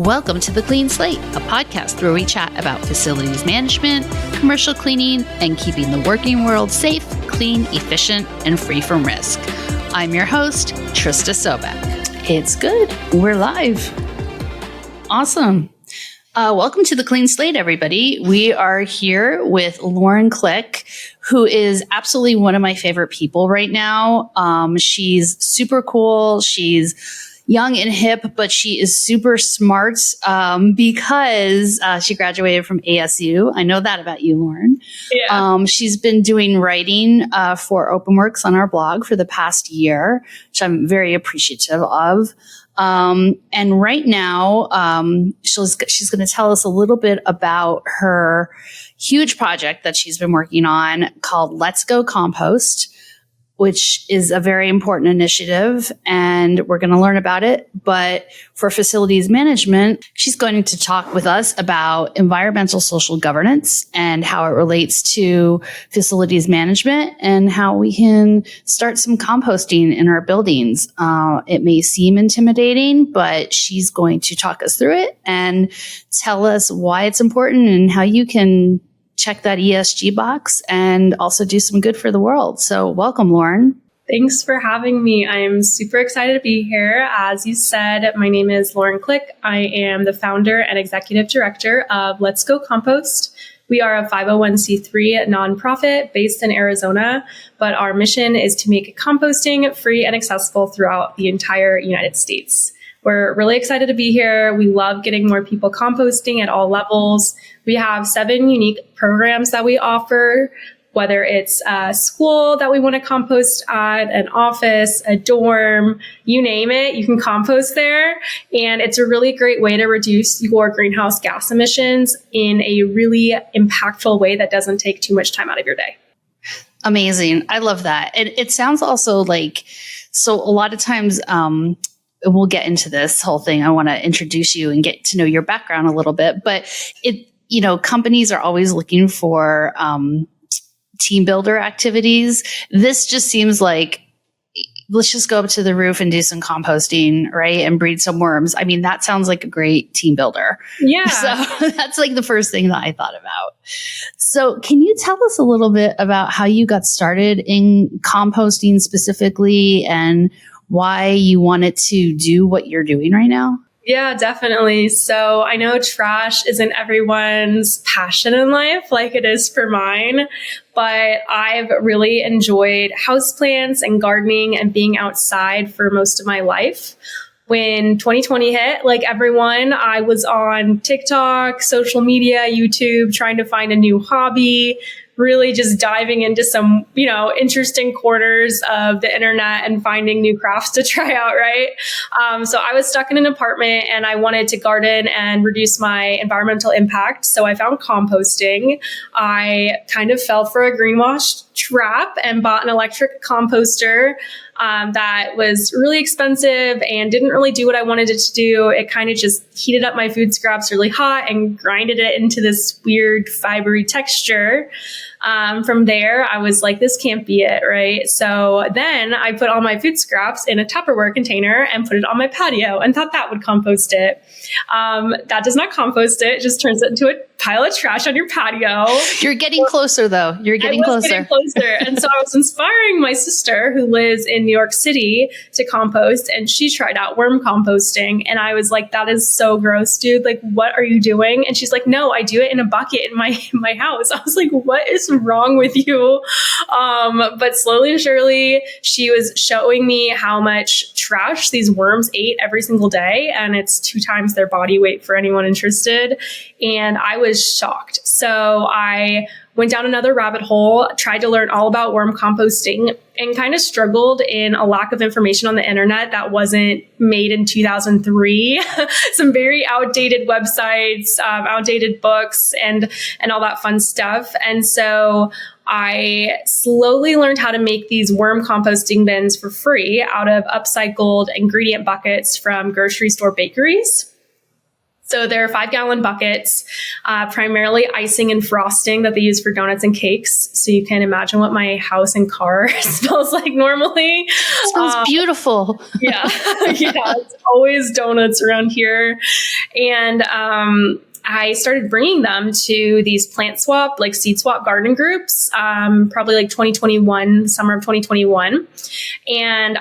Welcome to the Clean Slate, a podcast where we chat about facilities management, commercial cleaning, and keeping the working world safe, clean, efficient, and free from risk. I'm your host, Trista Sobek. It's good. We're live. Awesome. Welcome to the Clean Slate, everybody. We are here with Lauren Click, who is absolutely one of my favorite people right now. She's super cool. She's young and hip, but she is super smart because she graduated from ASU. I know that about you, Lauren. Yeah. She's been doing writing for OpenWorks on our blog for the past year, which I'm very appreciative of. And right now, she's going to tell us a little bit about her huge project that she's been working on called Go Compost, which is a very important initiative, and we're going to learn about it. But for facilities management, she's going to talk with us about environmental social governance and how it relates to facilities management and how we can start some composting in our buildings. It may seem intimidating, but she's going to talk us through it and tell us why it's important and how you can check that ESG box and also do some good for the world. So welcome, Lauren. Thanks for having me. I'm super excited to be here. As you said, my name is Lauren Click. I am the founder and executive director of Go Compost. We are a 501c3 nonprofit based in Arizona, but our mission is to make composting free and accessible throughout the entire United States. We're really excited to be here. We love getting more people composting at all levels. We have 7 unique programs that we offer, whether it's a school that we want to compost at, an office, a dorm, you name it, you can compost there. And it's a really great way to reduce your greenhouse gas emissions in a really impactful way that doesn't take too much time out of your day. Amazing. I love that. And it sounds also like, so a lot of times, we'll get into this whole thing. I want to introduce you and get to know your background a little bit, but companies are always looking for team builder activities. This just seems like, let's just go up to the roof and do some composting, right? And breed some worms. I mean, that sounds like a great team builder. Yeah. So that's like the first thing that I thought about. So can you tell us a little bit about how you got started in composting specifically and why you wanted to do what you're doing right now? Yeah, definitely. So I know trash isn't everyone's passion in life like it is for mine, but I've really enjoyed houseplants and gardening and being outside for most of my life. When 2020 hit, like everyone, I was on TikTok, social media, YouTube, trying to find a new hobby, really just diving into some, interesting corners of the internet and finding new crafts to try out, right? So I was stuck in an apartment and I wanted to garden and reduce my environmental impact. So I found composting. I kind of fell for a greenwash trap and bought an electric composter that was really expensive and didn't really do what I wanted it to do. It kind of just heated up my food scraps really hot and grinded it into this weird fibery texture. From there, I was like, this can't be it, right? So then I put all my food scraps in a Tupperware container and put it on my patio and thought that would compost it. That does not compost it. It just turns it into a pile of trash on your patio. You're getting closer, though. You're getting closer. And so I was inspiring my sister who lives in New York City to compost, and she tried out worm composting. And I was like, that is so gross, dude. Like, what are you doing? And she's like, no, I do it in a bucket in my house. I was like, what is wrong with you? But slowly and surely, she was showing me how much trash these worms ate every single day. And it's 2 times their body weight for anyone interested. And I was shocked. So I went down another rabbit hole, tried to learn all about worm composting, and kind of struggled in a lack of information on the internet that wasn't made in 2003. Some very outdated websites, outdated books, and all that fun stuff. And so I slowly learned how to make these worm composting bins for free out of upcycled ingredient buckets from grocery store bakeries. So they're 5-gallon buckets, primarily icing and frosting that they use for donuts and cakes. So you can imagine what my house and car smells like normally. It smells beautiful. Yeah. It's always donuts around here. And I started bringing them to these plant swap, like seed swap garden groups, probably like 2021, summer of 2021. And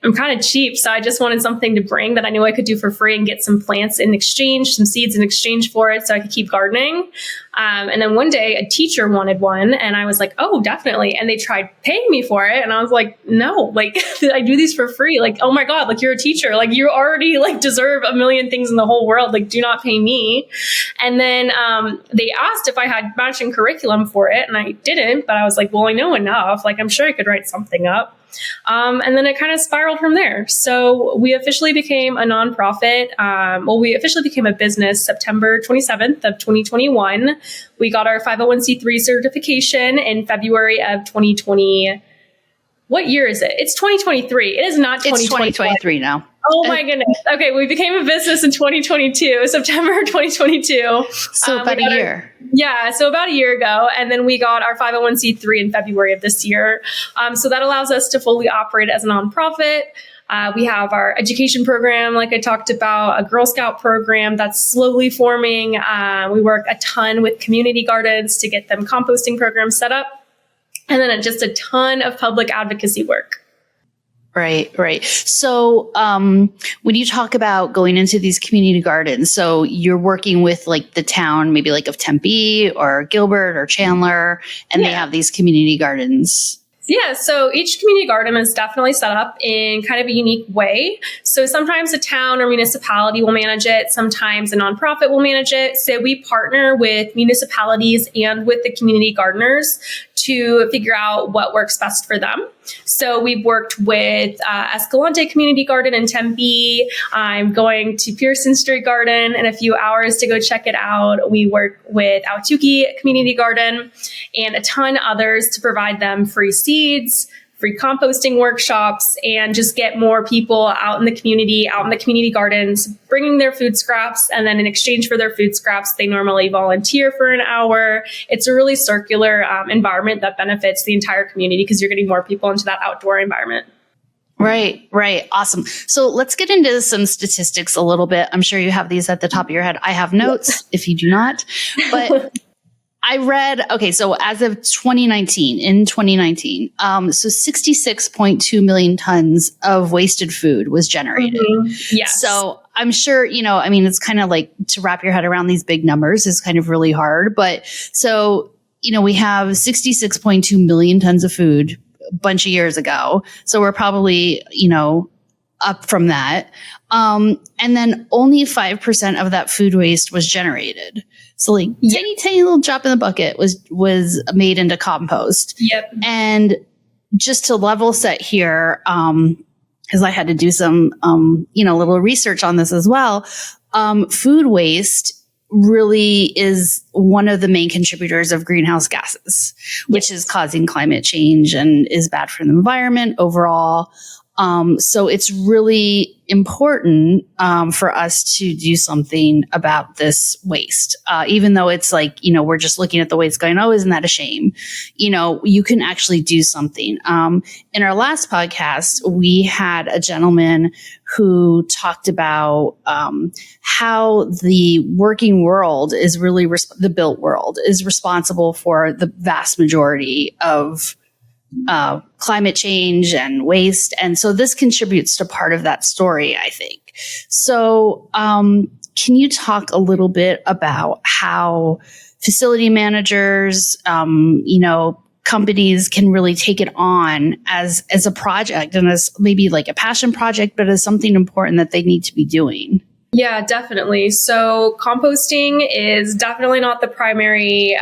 I'm kind of cheap, so I just wanted something to bring that I knew I could do for free and get some plants in exchange, some seeds in exchange for it so I could keep gardening. And then one day a teacher wanted one and I was like, oh, definitely. And they tried paying me for it. And I was like, no, like I do these for free. Like, oh my God, like you're a teacher. Like you already like deserve a million things in the whole world. Like do not pay me. And then they asked if I had matching curriculum for it. And I didn't, but I was like, well, I know enough. Like I'm sure I could write something up. And then it kind of spiraled from there. So we officially became a nonprofit. We officially became a business September 27th of 2021. We got our 501c3 certification in February of 2020. What year is it? It's 2023. It is not 2023. It's 2023 now. Oh my goodness. Okay. We became a business in 2022, September 2022. So about a year. So about a year ago. And then we got our 501c3 in February of this year. So that allows us to fully operate as a nonprofit. We have our education program, like I talked about, a Girl Scout program that's slowly forming. We work a ton with community gardens to get them composting programs set up. And then just a ton of public advocacy work. Right. So when you talk about going into these community gardens, so you're working with like the town, maybe like of Tempe or Gilbert or Chandler, and they have these community gardens. Yeah, so each community garden is definitely set up in kind of a unique way. So sometimes a town or municipality will manage it. Sometimes a nonprofit will manage it. So we partner with municipalities and with the community gardeners to figure out what works best for them. So we've worked with Escalante Community Garden in Tempe. I'm going to Pearson Street Garden in a few hours to go check it out. We work with Autuki Community Garden and a ton others to provide them free seeds, free composting workshops, and just get more people out in the community gardens, bringing their food scraps. And then in exchange for their food scraps, they normally volunteer for an hour. It's a really circular environment that benefits the entire community because you're getting more people into that outdoor environment. Right. Awesome. So let's get into some statistics a little bit. I'm sure you have these at the top of your head. I have notes if you do not, but I read, so as of 2019, so 66.2 million tons of wasted food was generated. Mm-hmm. Yes. So I'm sure, it's kind of like to wrap your head around these big numbers is kind of really hard. But so, we have 66.2 million tons of food a bunch of years ago. So we're probably, up from that. And then only 5% of that food waste was generated. So like tiny little drop in the bucket was made into compost. Yep. And just to level set here, because I had to do some, little research on this as well. Food waste really is one of the main contributors of greenhouse gases, which is causing climate change and is bad for the environment overall. So it's really important for us to do something about this waste. Even though it's like, we're just looking at the waste going, oh, isn't that a shame? You can actually do something. In our last podcast, we had a gentleman who talked about how the working world is really, the built world is responsible for the vast majority of climate change and waste. And so this contributes to part of that story, I think. So can you talk a little bit about how facility managers, companies can really take it on as a project and as maybe like a passion project, but as something important that they need to be doing? Yeah, definitely. So composting is definitely not the primary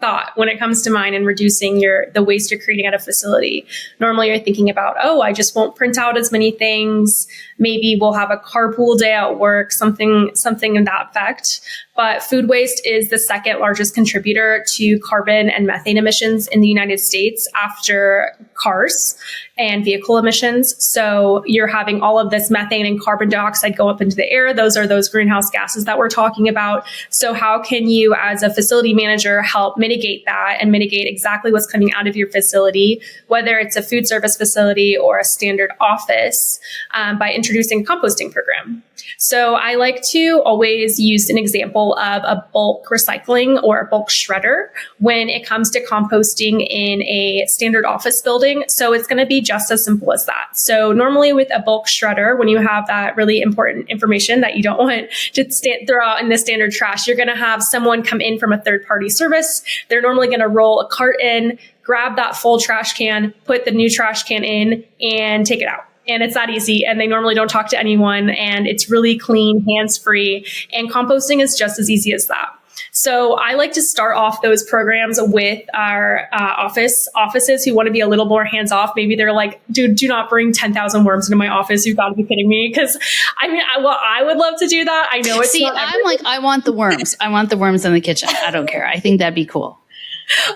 thought when it comes to mind and reducing the waste you're creating at a facility. Normally you're thinking about, I just won't print out as many things. Maybe we'll have a carpool day at work, something in that effect. but food waste is the second largest contributor to carbon and methane emissions in the United States after cars and vehicle emissions. So you're having all of this methane and carbon dioxide go up into the air. Those are those greenhouse gases that we're talking about. So how can you, as a facility manager, help mitigate that and mitigate exactly what's coming out of your facility, whether it's a food service facility or a standard office, by introducing a composting program? So I like to always use an example of a bulk recycling or a bulk shredder when it comes to composting in a standard office building. So it's going to be just as simple as that. So normally with a bulk shredder, when you have that really important information that you don't want to throw out in the standard trash, you're going to have someone come in from a third-party service. They're normally going to roll a cart in, grab that full trash can, put the new trash can in, and take it out. And it's that easy. And they normally don't talk to anyone. And it's really clean, hands-free. And composting is just as easy as that. So I like to start off those programs with our offices who want to be a little more hands-off. Maybe they're like, dude, do not bring 10,000 worms into my office. You've got to be kidding me. Because I would love to do that. I know it's not I'm like, I want the worms. I want the worms in the kitchen. I don't care. I think that'd be cool.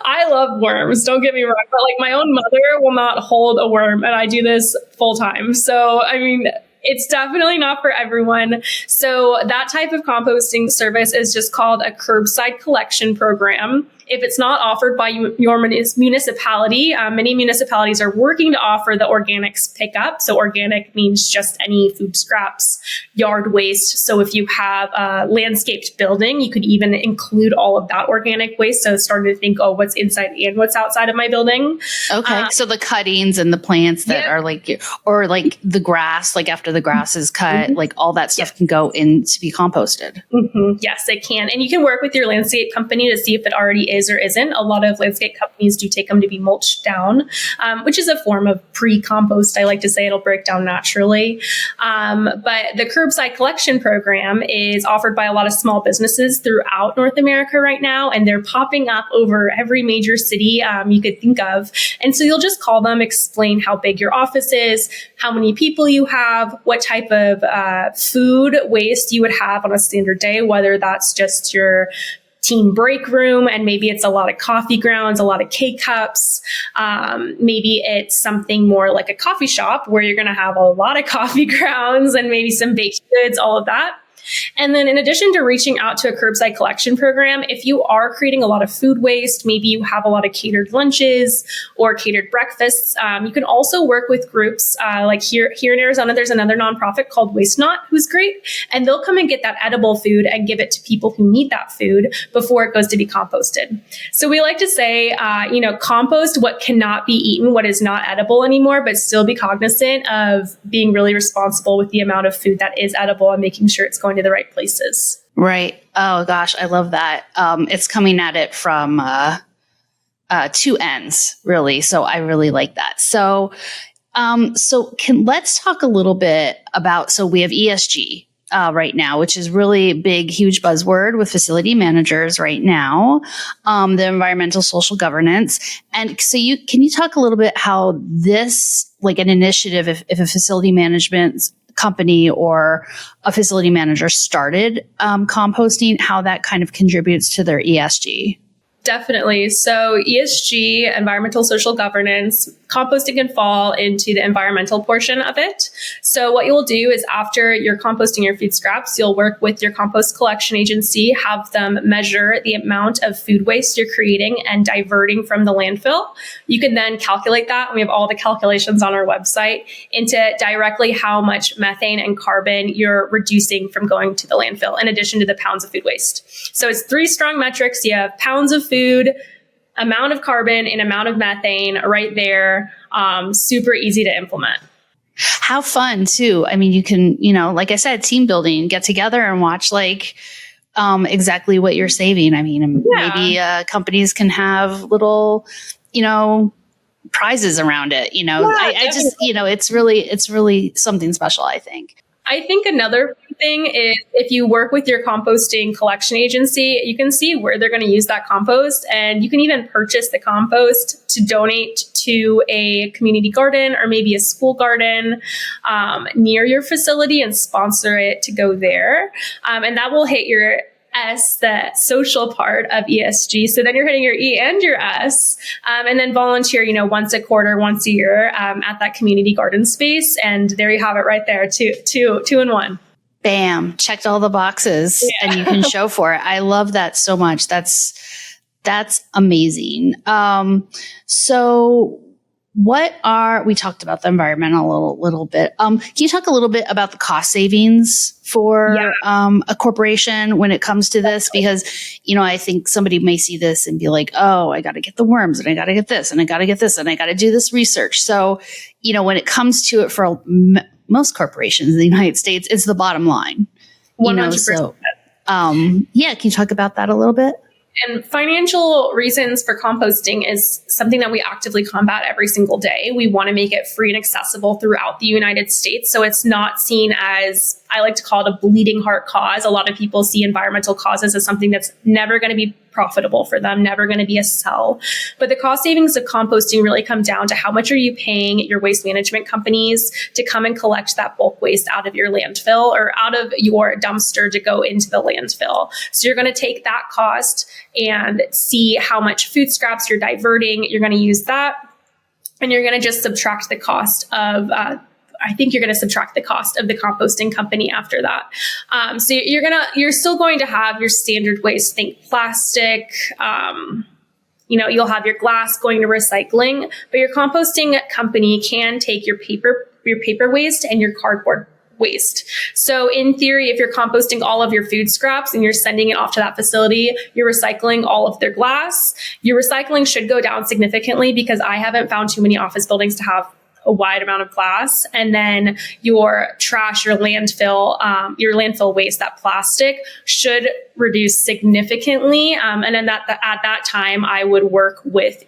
I love worms. Don't get me wrong. But like my own mother will not hold a worm, and I do this full time. So, I mean, it's definitely not for everyone. So that type of composting service is just called a curbside collection program. If it's not offered by your municipality, many municipalities are working to offer the organics pickup. So organic means just any food scraps, yard waste. So if you have a landscaped building, you could even include all of that organic waste. So starting to think, oh, what's inside and what's outside of my building. Okay. So the cuttings and the plants that are like, or like the grass, like after the grass is cut, like all that stuff can go in to be composted. Yes, it can. And you can work with your landscape company to see if it already is or isn't. A lot of landscape companies do take them to be mulched down, which is a form of pre-compost. I like to say it'll break down naturally. But the curbside collection program is offered by a lot of small businesses throughout North America right now, and they're popping up over every major city you could think of. And so you'll just call them, explain how big your office is, how many people you have, what type of food waste you would have on a standard day, whether that's just your team break room, and maybe it's a lot of coffee grounds, a lot of K-cups. Maybe it's something more like a coffee shop where you're going to have a lot of coffee grounds and maybe some baked goods, all of that. And then in addition to reaching out to a curbside collection program, if you are creating a lot of food waste, maybe you have a lot of catered lunches or catered breakfasts, you can also work with groups like here in Arizona, there's another nonprofit called Waste Not, who's great. And they'll come and get that edible food and give it to people who need that food before it goes to be composted. So we like to say, compost what cannot be eaten, what is not edible anymore, but still be cognizant of being really responsible with the amount of food that is edible and making sure it's going to the right places. Right. Oh gosh, I love that. It's coming at it from two ends, really. So I really like that. So let's talk a little bit about. So we have ESG right now, which is really big, huge buzzword with facility managers right now. The environmental social governance, and so can you talk a little bit how this, like an initiative, if a facility management company or a facility manager started composting, how that kind of contributes to their ESG? Definitely. So ESG, environmental social governance, composting can fall into the environmental portion of it. So what you'll do is after you're composting your food scraps, you'll work with your compost collection agency, have them measure the amount of food waste you're creating and diverting from the landfill. You can then calculate that, and we have all the calculations on our website, into directly how much methane and carbon you're reducing from going to the landfill, in addition to the pounds of food waste. So it's 3 strong metrics. You have pounds of food, amount of carbon, and amount of methane right there. Super easy to implement. How fun too. I mean, you can, like I said, team building, get together and watch exactly what you're saving. I mean, maybe companies can have little, prizes around it. I just, it's really something special, I think. I think another thing is if you work with your composting collection agency, you can see where they're going to use that compost, and you can even purchase the compost to donate to a community garden or maybe a school garden near your facility and sponsor it to go there. And that will hit your S, the social part of ESG. So then you're hitting your E and your S, and then volunteer, once a quarter, once a year, at that community garden space. And there you have it right there. Two in one. Bam, checked all the boxes and you can show for it. I love that so much. That's amazing. So we talked about the environmental a little bit. Can you talk a little bit about the cost savings for a corporation when it comes to this? Because, I think somebody may see this and be like, oh, I got to get the worms and I got to get this and I got to get this and I got to do this research. So, when it comes to it for most corporations in the United States, it's the bottom line. 100%. Can you talk about that a little bit? And financial reasons for composting is something that we actively combat every single day. We want to make it free and accessible throughout the United States. So it's not seen as, I like to call it, a bleeding heart cause. A lot of people see environmental causes as something that's never going to be profitable for them, never going to be a sell. But the cost savings of composting really come down to how much are you paying your waste management companies to come and collect that bulk waste out of your landfill or out of your dumpster to go into the landfill. So you're going to take that cost and see how much food scraps you're diverting. You're going to use that, and you're going to just subtract the cost of the cost of the composting company after that. So you're still going to have your standard waste, think plastic, you'll have your glass going to recycling, but your composting company can take your paper waste and your cardboard waste. So in theory, if you're composting all of your food scraps and you're sending it off to that facility, you're recycling all of their glass. Your recycling should go down significantly because I haven't found too many office buildings to have a wide amount of glass. And then your trash, your landfill waste, that plastic should reduce significantly. And then at that time, I would work with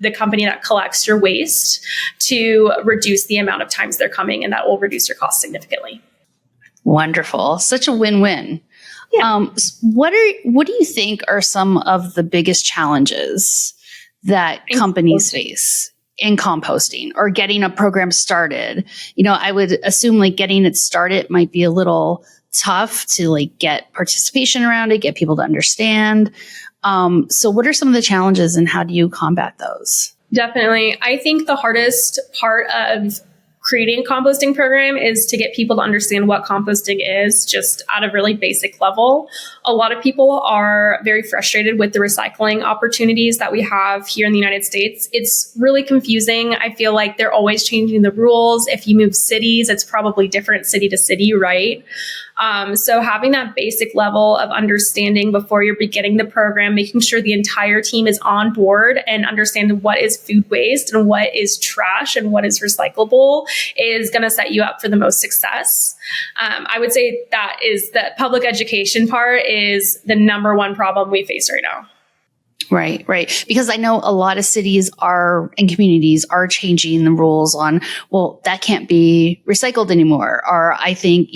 the company that collects your waste to reduce the amount of times they're coming, and that will reduce your cost significantly. Wonderful. Such a win-win. Yeah. What do you think are some of the biggest challenges that companies face in composting or getting a program started? I would assume getting it started might be a little tough to get participation around it, get people to understand. So what are some of the challenges and how do you combat those? Definitely. I think the hardest part of creating a composting program is to get people to understand what composting is, just at a really basic level. A lot of people are very frustrated with the recycling opportunities that we have here in the United States. It's really confusing. I feel like they're always changing the rules. If you move cities, it's probably different city to city, right? So having that basic level of understanding before you're beginning the program, making sure the entire team is on board and understand what is food waste and what is trash and what is recyclable is going to set you up for the most success. I would say that is the public education part is the number one problem we face right now. Right. Because I know a lot of cities and communities are changing the rules on, well, that can't be recycled anymore. Or I think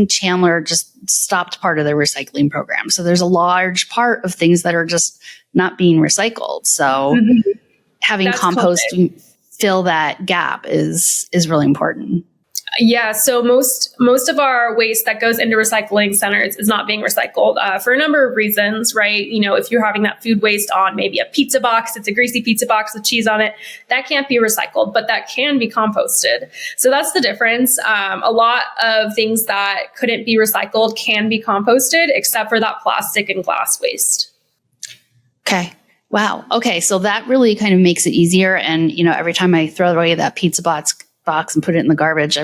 Chandler just stopped part of their recycling program. So there's a large part of things that are just not being recycled. So having compost fill that gap is really important. Yeah, so most of our waste that goes into recycling centers is not being recycled for a number of reasons, right? If you're having that food waste on maybe a pizza box, it's a greasy pizza box with cheese on it, that can't be recycled, but that can be composted. So that's the difference. A lot of things that couldn't be recycled can be composted, except for that plastic and glass waste. Okay. Wow. Okay. So that really kind of makes it easier. And, every time I throw away that pizza box and put it in the garbage, I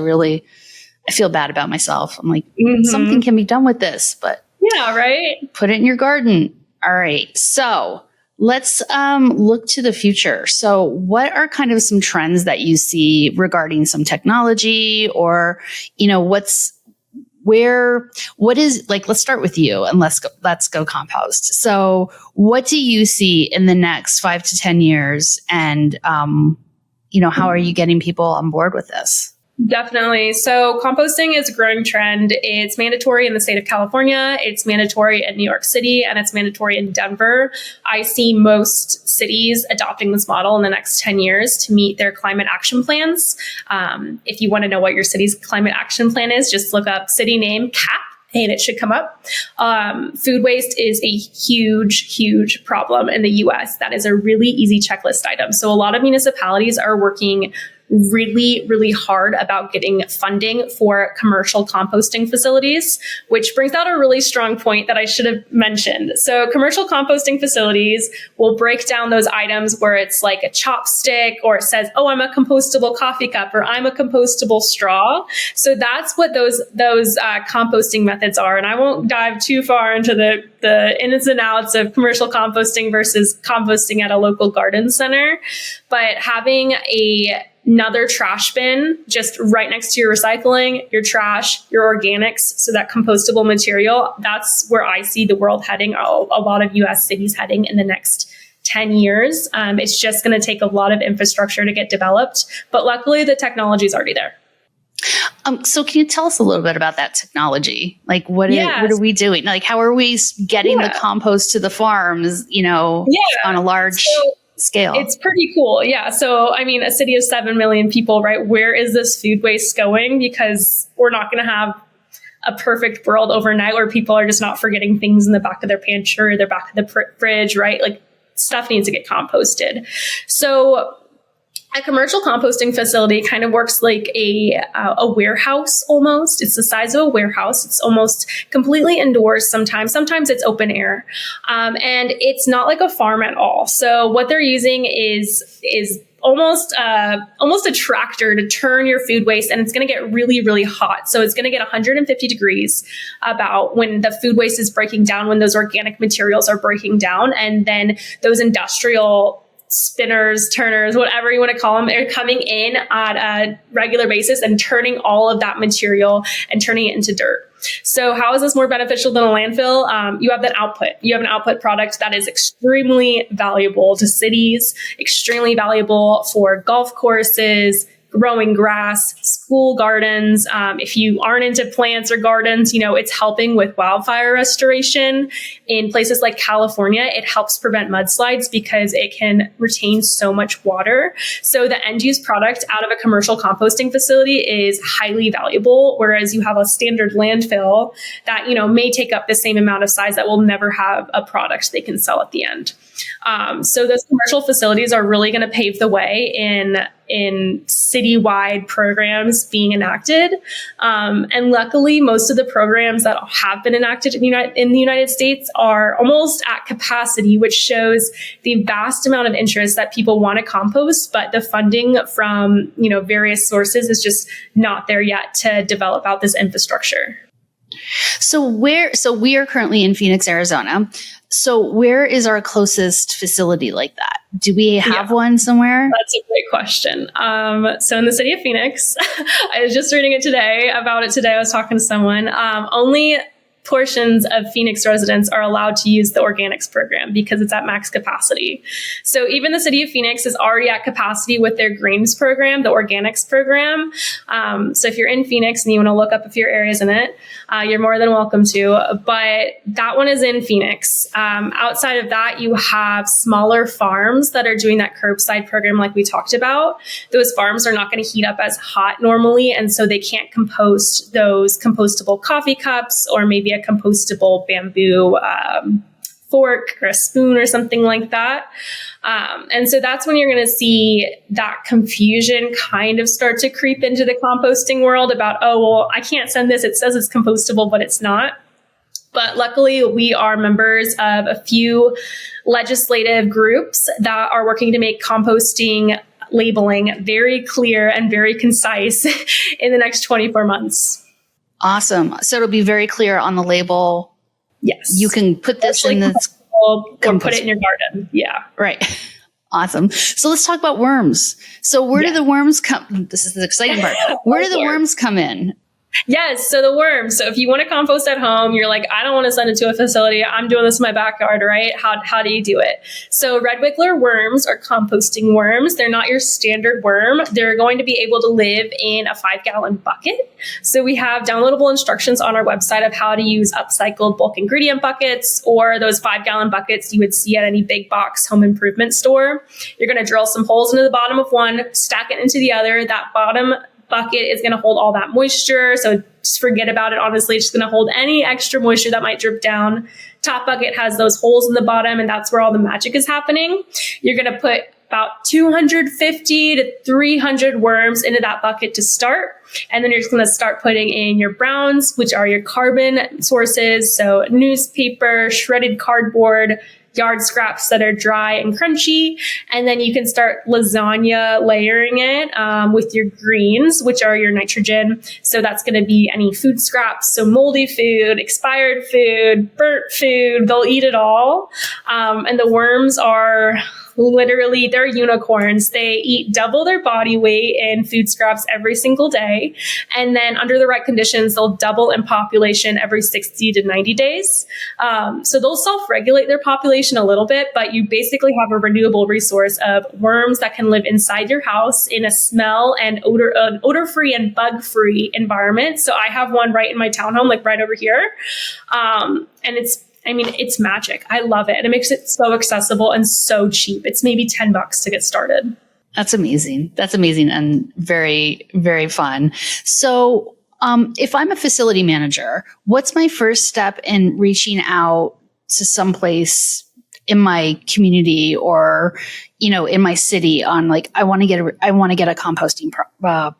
feel bad about myself. I'm like, something can be done with this, but yeah, right. Put it in your garden. All right. So let's look to the future. So what are kind of some trends that you see regarding some technology or, let's start with you and let's go compost. So what do you see in the next 5 to 10 years? And, how are you getting people on board with this? Definitely. So composting is a growing trend. It's mandatory in the state of California. It's mandatory in New York City, and it's mandatory in Denver. I see most cities adopting this model in the next 10 years to meet their climate action plans. If you want to know what your city's climate action plan is, just look up city name CAP. and it should come up. Food waste is a huge, huge problem in the US. That is a really easy checklist item. So a lot of municipalities are working really, really hard about getting funding for commercial composting facilities, which brings out a really strong point that I should have mentioned. So commercial composting facilities will break down those items where it's like a chopstick, or it says, oh, I'm a compostable coffee cup, or I'm a compostable straw. So that's what those composting methods are. And I won't dive too far into the ins and outs of commercial composting versus composting at a local garden center, but having another trash bin just right next to your recycling, your trash, your organics, so that compostable material, that's where I see the world heading, a lot of US cities heading in the next 10 years. It's just going to take a lot of infrastructure to get developed, but luckily the technology is already there. So can you tell us a little bit about that technology? Like what are we doing? Like how are we getting the compost to the farms, on a large scale? It's pretty cool. Yeah. So, I mean, a city of 7 million people, right? Where is this food waste going? Because we're not going to have a perfect world overnight where people are just not forgetting things in the back of their pantry or their back of the fridge, right? Like stuff needs to get composted. So a commercial composting facility kind of works like a warehouse almost. It's the size of a warehouse. It's almost completely indoors sometimes. Sometimes it's open air. And it's not like a farm at all. So what they're using is almost a tractor to turn your food waste, and it's going to get really, really hot. So it's going to get 150 degrees about when the food waste is breaking down, when those organic materials are breaking down, and then those industrial spinners, turners, whatever you want to call them, are coming in on a regular basis and turning all of that material and turning it into dirt. So how is this more beneficial than a landfill? You have that output. You have an output product that is extremely valuable to cities, extremely valuable for golf courses, growing grass, school gardens. If you aren't into plants or gardens, it's helping with wildfire restoration. In places like California, it helps prevent mudslides because it can retain so much water. So the end use product out of a commercial composting facility is highly valuable, whereas you have a standard landfill that, may take up the same amount of size that will never have a product they can sell at the end. So those commercial facilities are really going to pave the way in citywide programs being enacted. And luckily, most of the programs that have been enacted in the United States are almost at capacity, which shows the vast amount of interest that people want to compost, but the funding from, various sources is just not there yet to develop out this infrastructure. So we are currently in Phoenix, Arizona. So where is our closest facility like that? Do we have one somewhere? That's a great question. So in the city of Phoenix, I was just reading about it today. I was talking to someone. Only portions of Phoenix residents are allowed to use the organics program because it's at max capacity. So even the city of Phoenix is already at capacity with their greens program, the organics program. So if you're in Phoenix and you want to look up if your area's in it, you're more than welcome to. But that one is in Phoenix. Outside of that, you have smaller farms that are doing that curbside program like we talked about. Those farms are not going to heat up as hot normally, and so they can't compost those compostable coffee cups or maybe a compostable bamboo fork or a spoon or something like that. And so that's when you're going to see that confusion kind of start to creep into the composting world about, oh, well, I can't send this. It says it's compostable, but it's not. But luckily, we are members of a few legislative groups that are working to make composting labeling very clear and very concise in the next 24 months. Awesome. So it'll be very clear on the label. Yes. You can put this in this or put it in your garden. Yeah. Right. Awesome. So let's talk about worms. So where do the worms come? This is the exciting part. Where do the worms come in? Yes. So the worms. So if you want to compost at home, you're like, I don't want to send it to a facility. I'm doing this in my backyard, right? How do you do it? So red wiggler worms are composting worms. They're not your standard worm. They're going to be able to live in a 5-gallon bucket. So we have downloadable instructions on our website of how to use upcycled bulk ingredient buckets or those 5-gallon buckets you would see at any big box home improvement store. You're going to drill some holes into the bottom of one, stack it into the other. That bottom bucket is going to hold all that moisture. So just forget about it. Honestly, it's just going to hold any extra moisture that might drip down. Top bucket has those holes in the bottom, and that's where all the magic is happening. You're going to put about 250 to 300 worms into that bucket to start. And then you're just going to start putting in your browns, which are your carbon sources. So newspaper, shredded cardboard, yard scraps that are dry and crunchy. And then you can start lasagna layering it with your greens, which are your nitrogen. So that's going to be any food scraps. So moldy food, expired food, burnt food, they'll eat it all. And the worms are literally, they're unicorns. They eat double their body weight in food scraps every single day. And then under the right conditions, they'll double in population every 60 to 90 days. So they'll self-regulate their population a little bit, but you basically have a renewable resource of worms that can live inside your house in a smell and odor-free and bug-free environment. So I have one right in my townhome, like right over here. And it's magic. I love it. And it makes it so accessible and so cheap. It's maybe $10 to get started. That's amazing. That's amazing and very, very fun. So if I'm a facility manager, what's my first step in reaching out to someplace in my community or, in my city on like, I want to get a composting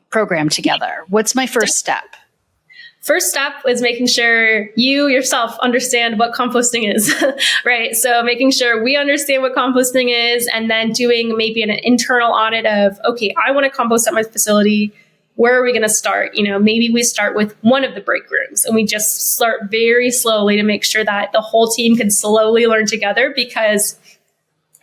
program together? What's my first step? First step is making sure you yourself understand what composting is, right? So making sure we understand what composting is and then doing maybe an internal audit of, okay, I want to compost at my facility. Where are we going to start? Maybe we start with one of the break rooms and we just start very slowly to make sure that the whole team can slowly learn together because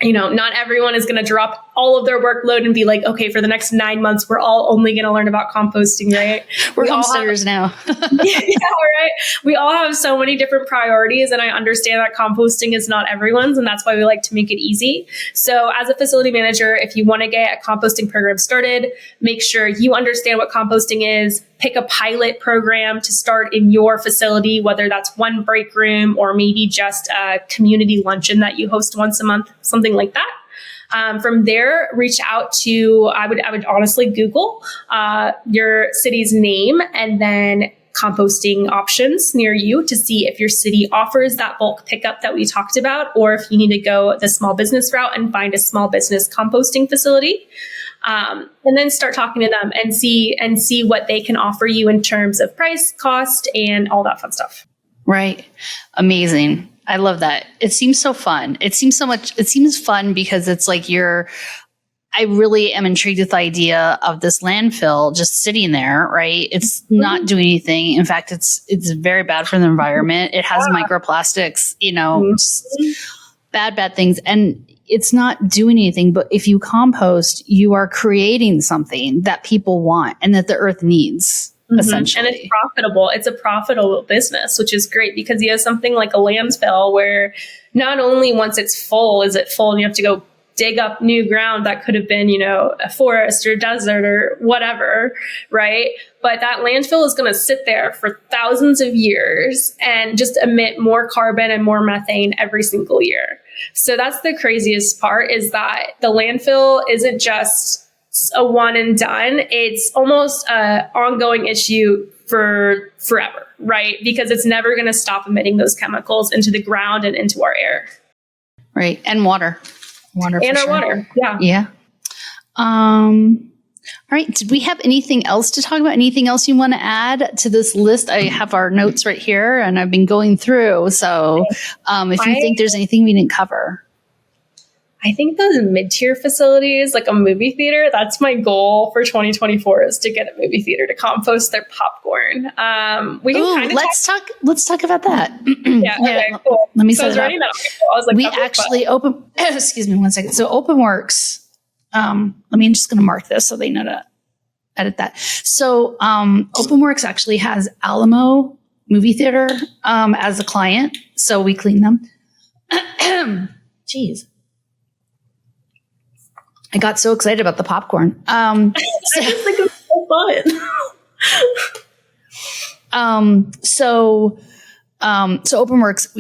not everyone is going to drop all of their workload and be like, okay, for the next 9 months, we're all only going to learn about composting, right? We're homesteaders now. Yeah, right. We all have so many different priorities. And I understand that composting is not everyone's. And that's why we like to make it easy. So as a facility manager, if you want to get a composting program started, make sure you understand what composting is. Pick a pilot program to start in your facility, whether that's one break room or maybe just a community luncheon that you host once a month, something like that. From there, reach out to, I would honestly Google your city's name and then composting options near you to see if your city offers that bulk pickup that we talked about, or if you need to go the small business route and find a small business composting facility. And then start talking to them and see what they can offer you in terms of price, cost, and all that fun stuff. Right. Amazing. I love that. It seems so fun. It seems fun because it's like I really am intrigued with the idea of this landfill just sitting there, right? It's not doing anything. In fact, it's very bad for the environment. It has microplastics, just bad things. And it's not doing anything, but if you compost, you are creating something that people want and that the earth needs. Essentially. And it's profitable. It's a profitable business, which is great because you have something like a landfill where not only once it's full, is it full and you have to go dig up new ground that could have been, a forest or desert or whatever, right? But that landfill is going to sit there for thousands of years and just emit more carbon and more methane every single year. So that's the craziest part, is that the landfill isn't just a one and done. It's almost an ongoing issue for forever, right? Because it's never going to stop emitting those chemicals into the ground and into our air. Right. And water. And our water. Yeah. Yeah. All right. Did we have anything else to talk about? Anything else you want to add to this list? I have our notes right here and I've been going through. So if you think there's anything we didn't cover. I think those mid-tier facilities, like a movie theater, that's my goal for 2024, is to get a movie theater to compost their popcorn. We can let's talk about that. Yeah. Okay, cool. Let me set it up. I was like, we actually excuse me one second. So OpenWorks, I'm just going to mark this so they know to edit that. So OpenWorks actually has Alamo movie theater as a client. So we clean them. Jeez. I got so excited about the popcorn. I just think it was so fun. So OpenWorks,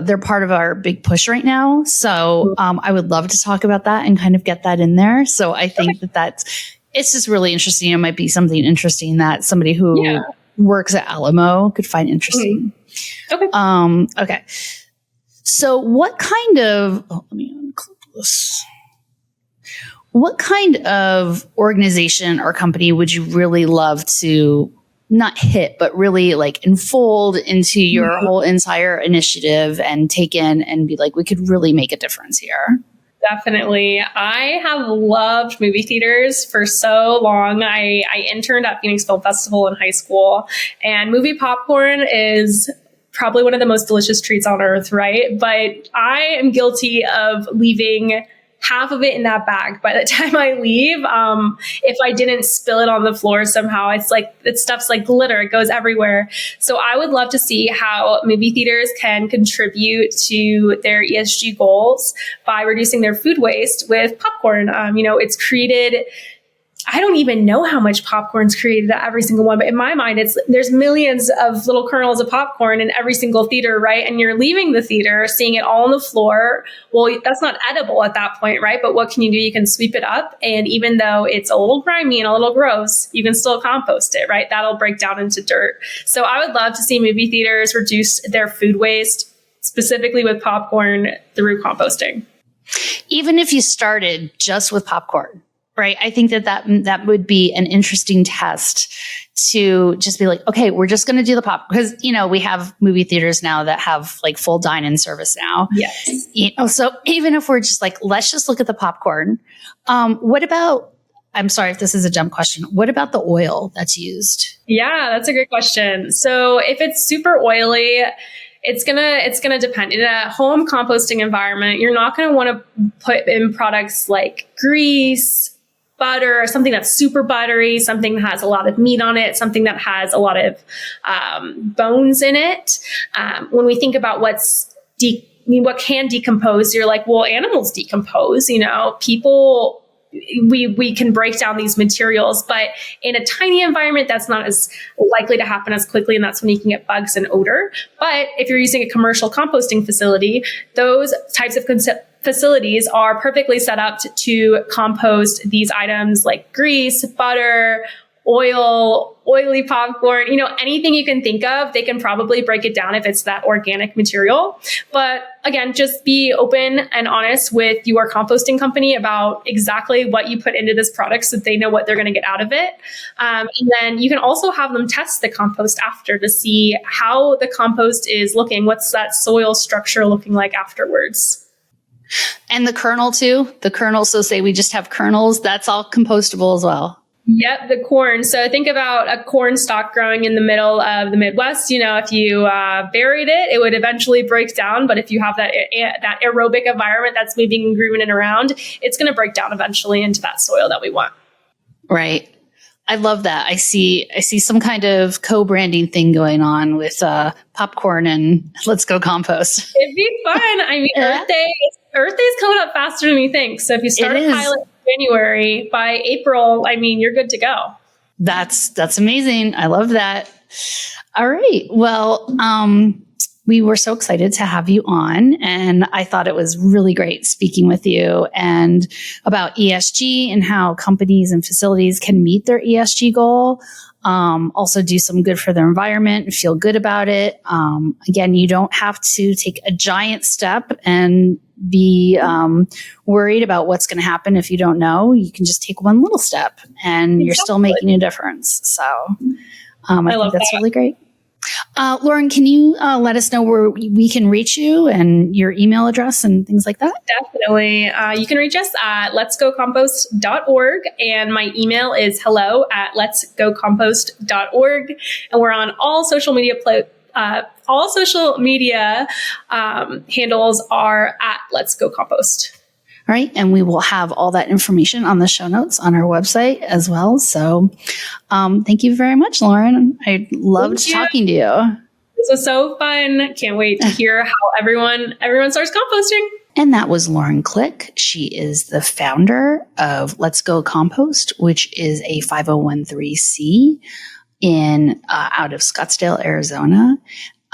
they're part of our big push right now. So I would love to talk about that and kind of get that in there. So I think that's it's just really interesting. It might be something interesting that somebody who works at Alamo could find interesting. Okay. So what kind of, let me unclip this. What kind of organization or company would you really love to not hit, but really like enfold into your whole entire initiative and take in and be like, we could really make a difference here? Definitely. I have loved movie theaters for so long. I interned at Phoenix Film Festival in high school, and movie popcorn is probably one of the most delicious treats on earth, right? But I am guilty of leaving half of it in that bag by the time I leave. If I didn't spill it on the floor somehow, it's stuff's like glitter. It goes everywhere. So I would love to see how movie theaters can contribute to their ESG goals by reducing their food waste with popcorn. It's created, I don't even know how much popcorn's created at every single one, but in my mind, there's millions of little kernels of popcorn in every single theater, right? And you're leaving the theater, seeing it all on the floor. Well, that's not edible at that point, right? But what can you do? You can sweep it up. And even though it's a little grimy and a little gross, you can still compost it, right? That'll break down into dirt. So I would love to see movie theaters reduce their food waste, specifically with popcorn, through composting. Even if you started just with popcorn. Right. I think that would be an interesting test to just be like, okay, we're just going to do the pop, because, we have movie theaters now that have like full dine-in service now. Yes. So even if we're just like, let's just look at the popcorn. What about, I'm sorry if this is a dumb question, what about the oil that's used? Yeah, that's a great question. So if it's super oily, it's gonna depend. In a home composting environment, you're not gonna want to put in products like grease, butter, or something that's super buttery, something that has a lot of meat on it, something that has a lot of bones in it. When we think about what can decompose, you're like, well, animals decompose. People. We can break down these materials, but in a tiny environment, that's not as likely to happen as quickly, and that's when you can get bugs and odor. But if you're using a commercial composting facility, those types of facilities are perfectly set up to compost these items like grease, butter, oil, oily popcorn, anything you can think of, they can probably break it down if it's that organic material. But again, just be open and honest with your composting company about exactly what you put into this product so that they know what they're going to get out of it. And then you can also have them test the compost after to see how the compost is looking. What's that soil structure looking like afterwards? And the kernel too? The kernel, so say we just have kernels, that's all compostable as well. Yep, the corn. So think about a corn stalk growing in the middle of the Midwest. If you buried it, it would eventually break down. But if you have that aerobic environment that's moving and grooving it around, it's going to break down eventually into that soil that we want. Right. I love that. I see some kind of co-branding thing going on with popcorn and Let's Go Compost. It'd be fun. I mean, Earth Day's coming up faster than we think. So if you start a pilot in January, by April, you're good to go. That's amazing. I love that. All right. Well, we were so excited to have you on, and I thought it was really great speaking with you and about ESG and how companies and facilities can meet their ESG goal. Also do some good for their environment and feel good about it. Again, you don't have to take a giant step and be worried about what's going to happen if you don't know. You can just take one little step and you're still making a difference. So I think that's really great. Lauren, can you let us know where we can reach you and your email address and things like that? Definitely. You can reach us at letsgocompost.org, and my email is hello@letsgocompost.org. And we're on all social media handles are at Let's Go Compost. All right. And we will have all that information on the show notes on our website as well. So thank you very much, Lauren. I loved talking to you. This was so fun. Can't wait to hear how everyone starts composting. And that was Lauren Click. She is the founder of Let's Go Compost, which is a 501(c)(3) out of Scottsdale, Arizona.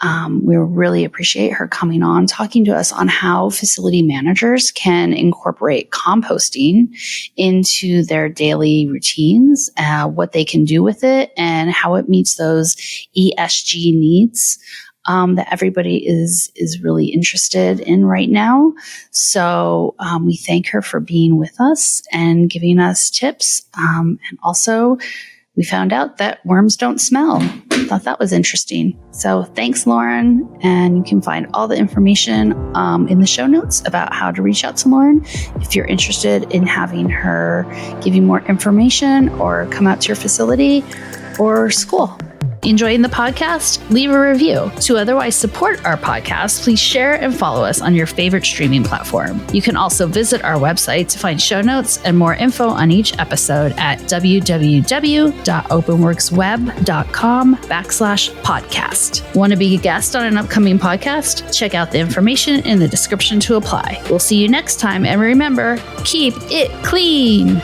We really appreciate her coming on, talking to us on how facility managers can incorporate composting into their daily routines, what they can do with it, and how it meets those ESG needs that everybody is really interested in right now. So we thank her for being with us and giving us tips. And also, we found out that worms don't smell. I thought that was interesting. So thanks, Lauren. And you can find all the information in the show notes about how to reach out to Lauren if you're interested in having her give you more information or come out to your facility or school. Enjoying the podcast? Leave a review. To otherwise support our podcast, please share and follow us on your favorite streaming platform. You can also visit our website to find show notes and more info on each episode at www.openworksweb.com/podcast. Want to be a guest on an upcoming podcast? Check out the information in the description to apply. We'll see you next time, and remember, keep it clean.